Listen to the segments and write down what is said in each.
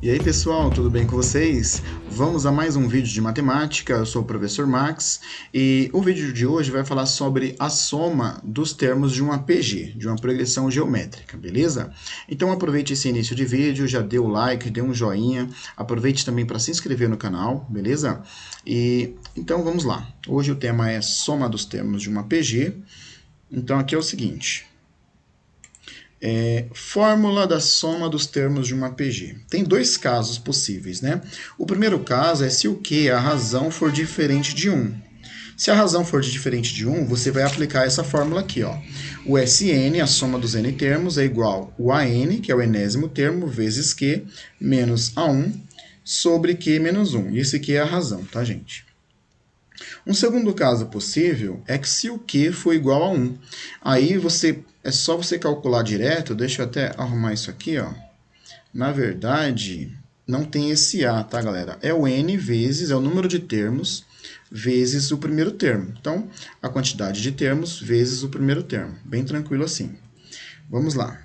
E aí pessoal, tudo bem com vocês? Vamos a mais um vídeo de matemática, eu sou o professor Max e o vídeo de hoje vai falar sobre a soma dos termos de uma PG, de uma progressão geométrica, beleza? Então aproveite esse início de vídeo, já dê o like, dê um joinha, aproveite também para se inscrever no canal, beleza? Então vamos lá, hoje o tema é soma dos termos de uma PG, então aqui é o seguinte... fórmula da soma dos termos de uma PG. Tem dois casos possíveis, né? O primeiro caso é se o Q, a razão, for diferente de 1. Se a razão for diferente de 1, você vai aplicar essa fórmula aqui, ó. O Sn, a soma dos n termos, é igual ao An, que é o enésimo termo, vezes Q, menos A1, sobre Q menos 1. E esse aqui é a razão, tá, gente? Um segundo caso possível é que se o Q for igual a 1, aí é só você calcular direto, deixa eu até arrumar isso aqui, ó. Na verdade, não tem esse A, tá, galera? É o N vezes, é o número de termos, vezes o primeiro termo. Então, a quantidade de termos vezes o primeiro termo. Bem tranquilo assim. Vamos lá.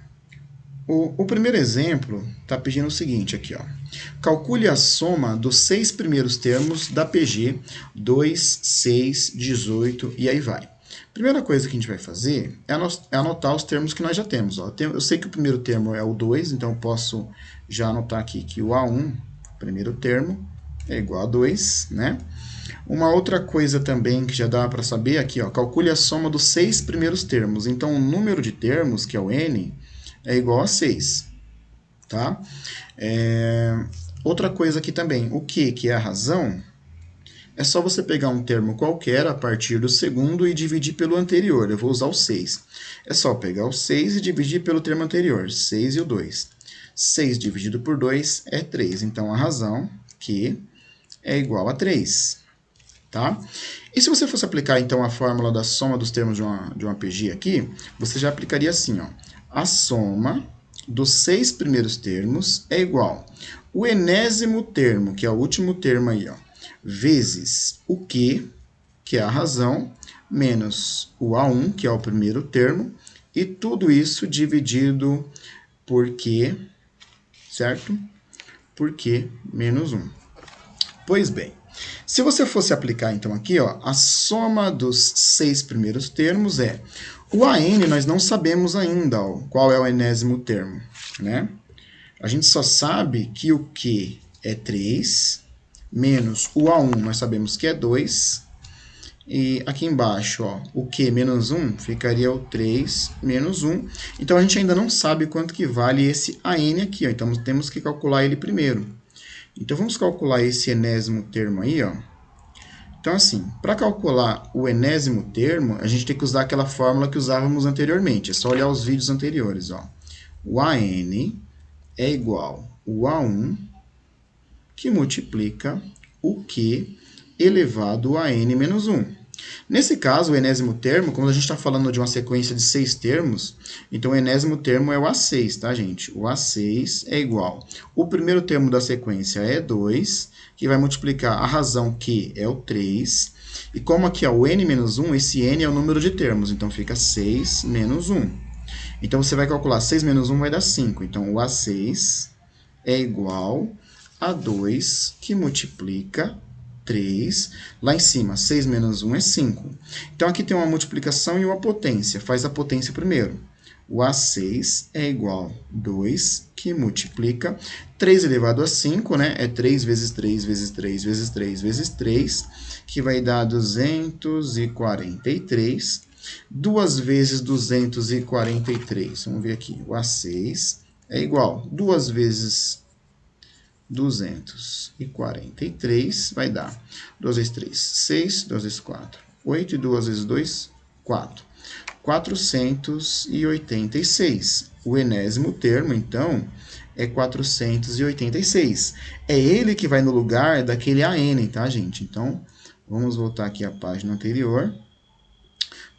O primeiro exemplo está pedindo o seguinte aqui, ó. Calcule a soma dos 6 primeiros termos da PG 2, 6, 18 e aí vai. Primeira coisa que a gente vai fazer é anotar os termos que nós já temos. Ó. Eu sei que o primeiro termo é o 2, então eu posso já anotar aqui que o A1, primeiro termo, é igual a 2, né? Uma outra coisa também que já dá para saber aqui, ó, calcule a soma dos 6 primeiros termos. Então, o número de termos, que é o N, é igual a 6. Tá? Outra coisa aqui também, o Q, que é a razão, é só você pegar um termo qualquer a partir do segundo e dividir pelo anterior. Eu vou usar o 6. É só pegar o 6 e dividir pelo termo anterior, 6 e o 2. 6 dividido por 2 é 3. Então, a razão, Q, é igual a 3. Tá? E se você fosse aplicar, então, a fórmula da soma dos termos de uma PG aqui, você já aplicaria assim, ó. A soma dos 6 primeiros termos é igual o enésimo termo, que é o último termo aí, ó, vezes o Q, que é a razão, menos o A1, que é o primeiro termo, e tudo isso dividido por Q, certo? Por Q menos 1. Pois bem, se você fosse aplicar, então, aqui, ó, a soma dos 6 primeiros termos é... O AN nós não sabemos ainda, ó, qual é o enésimo termo, né? A gente só sabe que o Q é 3, menos o A1 nós sabemos que é 2, e aqui embaixo, ó, o Q menos 1 ficaria o 3 menos 1. Então, a gente ainda não sabe quanto que vale esse AN aqui, ó, então temos que calcular ele primeiro. Então, vamos calcular esse enésimo termo aí, ó. Então, assim, para calcular o enésimo termo, a gente tem que usar aquela fórmula que usávamos anteriormente. É só olhar os vídeos anteriores, ó. O AN é igual ao A1, que multiplica o Q elevado a N menos 1. Nesse caso, o enésimo termo, como a gente está falando de uma sequência de 6 termos, então o enésimo termo é o A6, tá, gente? O A6 é igual. O primeiro termo da sequência é 2, que vai multiplicar a razão Q é o 3. E como aqui é o N menos 1, esse N é o número de termos, então fica 6 menos 1. Então, você vai calcular 6 menos 1 vai dar 5. Então, o A6 é igual a 2, que multiplica 3. Lá em cima, 6 menos 1 é 5. Então, aqui tem uma multiplicação e uma potência. Faz a potência primeiro. O A6 é igual a 2, que multiplica 3 elevado a 5, né? É 3 vezes 3 vezes 3 vezes 3 vezes 3, que vai dar 243. 2 vezes 243. Vamos ver aqui. O A6 é igual a 2 vezes 243 vai dar 2 vezes 3, 6, 2 vezes 4, 8 e 2 vezes 2, 4. 486. O enésimo termo, então, é 486. É ele que vai no lugar daquele AN, tá, gente? Então, vamos voltar aqui à página anterior.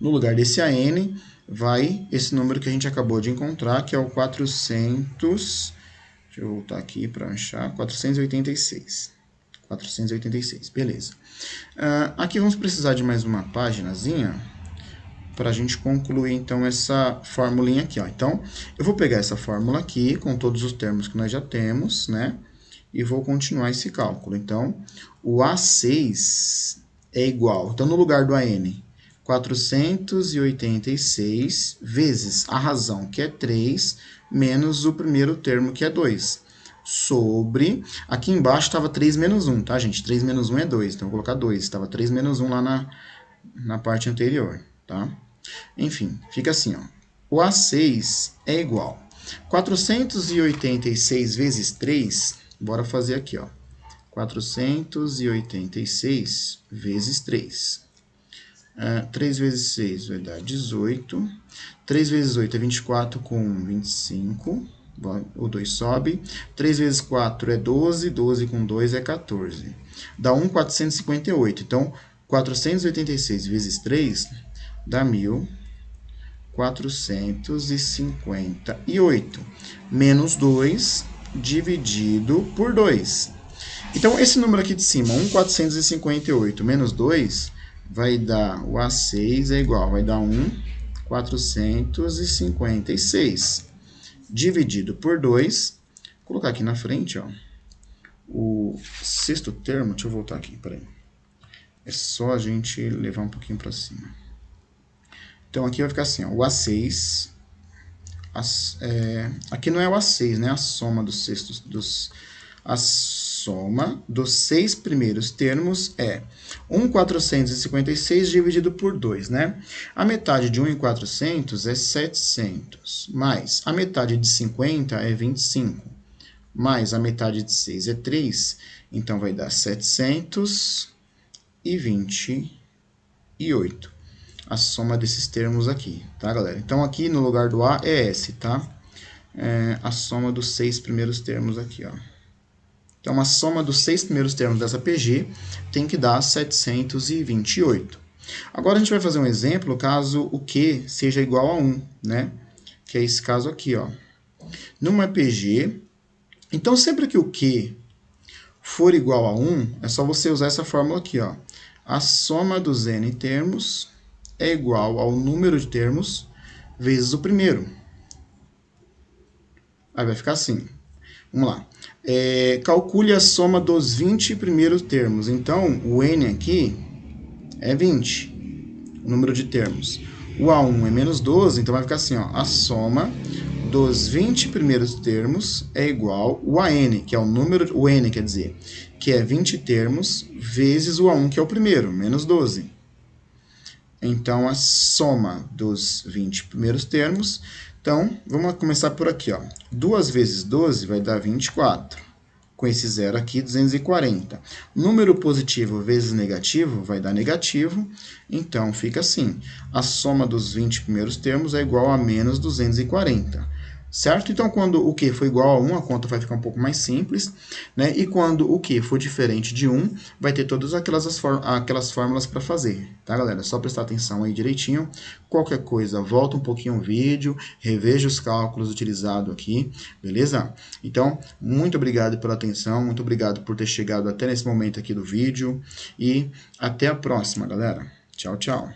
No lugar desse AN, vai esse número que a gente acabou de encontrar, que é o 400... Deixa eu voltar aqui para achar. 486. 486, beleza. Aqui vamos precisar de mais uma paginazinha para a gente concluir, então, essa formulinha aqui, ó. Então, eu vou pegar essa fórmula aqui, com todos os termos que nós já temos, né? e vou continuar esse cálculo. Então, o A6 é igual, então no lugar do AN, 486 vezes a razão, que é 3, menos o primeiro termo, que é 2, sobre... Aqui embaixo estava 3 menos 1, tá, gente? 3 menos 1 é 2, então eu vou colocar 2. Estava 3 menos 1 lá na parte anterior, tá? Enfim, fica assim, ó. O A6 é igual 486 vezes 3, bora fazer aqui, ó. 486 vezes 3. 3 vezes 6 vai dar 18. 3 vezes 8 é 24 com 25. O 2 sobe. 3 vezes 4 é 12. 12 com 2 é 14. Dá 1.458. Então, 486 vezes 3 dá 1.458. Menos 2 dividido por 2. Então, esse número aqui de cima, 1.458 menos 2, vai dar, o A6 é igual, vai dar 1.456. Dividido por 2, vou colocar aqui na frente, ó, o sexto termo, deixa eu voltar aqui, peraí. É só a gente levar um pouquinho para cima. Então, aqui vai ficar assim, ó, o A6, aqui não é o A6, né, a soma dos sextos, a soma dos 6 primeiros termos é 1.456 dividido por 2, né? A metade de 1.400 é 700, mais a metade de 50 é 25, mais a metade de 6 é 3, então vai dar 728. A soma desses termos aqui, tá, galera? Então, aqui no lugar do A é S, tá? A soma dos 6 primeiros termos aqui, ó. Então, a soma dos 6 primeiros termos dessa PG tem que dar 728. Agora, a gente vai fazer um exemplo caso o Q seja igual a 1, né? Que é esse caso aqui, ó. Numa PG, então, sempre que o Q for igual a 1, é só você usar essa fórmula aqui, ó. A soma dos N termos é igual ao número de termos vezes o primeiro. Aí vai ficar assim. Vamos lá. Calcule a soma dos 20 primeiros termos. Então, o N aqui é 20, o número de termos. O A1 é menos 12, então vai ficar assim, ó, a soma dos 20 primeiros termos é igual o AN, que é o número, o N quer dizer, que é 20 termos, vezes o A1, que é o primeiro, menos 12. Então, a soma dos 20 primeiros termos. Então, vamos começar por aqui, ó. 2 vezes 12 vai dar 24. Com esse zero aqui, 240. Número positivo vezes negativo vai dar negativo. Então, fica assim. A soma dos 20 primeiros termos é igual a menos 240. Certo? Então, quando o Q for igual a 1, a conta vai ficar um pouco mais simples, né? E quando o Q for diferente de 1, vai ter todas aquelas fórmulas para fazer, tá, galera? É só prestar atenção aí direitinho. Qualquer coisa, volta um pouquinho o vídeo, reveja os cálculos utilizados aqui, beleza? Então, muito obrigado pela atenção, muito obrigado por ter chegado até nesse momento aqui do vídeo e até a próxima, galera. Tchau, tchau.